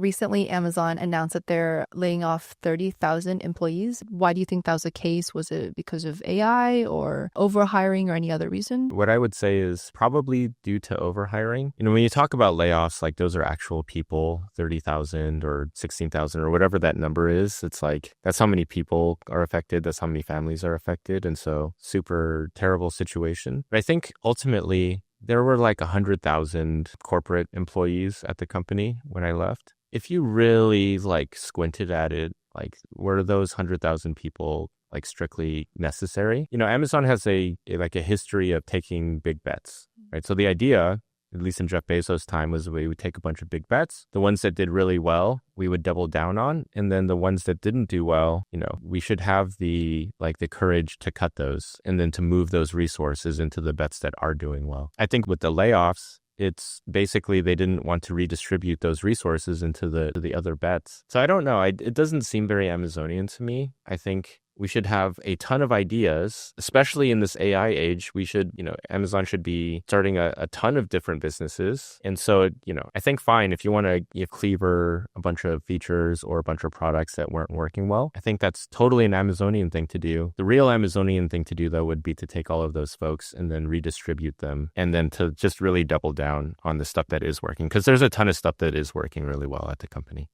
Recently, Amazon announced that they're laying off 30,000 employees. Why do you think that was the case? Was it because of AI or overhiring or any other reason? What I would say is probably due to overhiring. When you talk about layoffs, like those are actual people, 30,000 or 16,000 or whatever that number is. It's like, that's how many people are affected. That's how many families are affected. And so super terrible situation. But I think ultimately there were like 100,000 corporate employees at the company when I left. If you really like squinted at it, like were those 100,000 people like strictly necessary? Amazon has a history of taking big bets, right? So the idea, at least in Jeff Bezos' time, was we would take a bunch of big bets. The ones that did really well, we would double down on. And then the ones that didn't do well, we should have the courage to cut those and then to move those resources into the bets that are doing well. I think with the layoffs, it's basically they didn't want to redistribute those resources into the other bets. So I don't know. It doesn't seem very Amazonian to me. I think we should have a ton of ideas, especially in this AI age. Amazon should be starting a ton of different businesses. And so, I think fine, if you want to give Cleaver a bunch of features or a bunch of products that weren't working well, I think that's totally an Amazonian thing to do. The real Amazonian thing to do, though, would be to take all of those folks and then redistribute them and then to just really double down on the stuff that is working. Because there's a ton of stuff that is working really well at the company.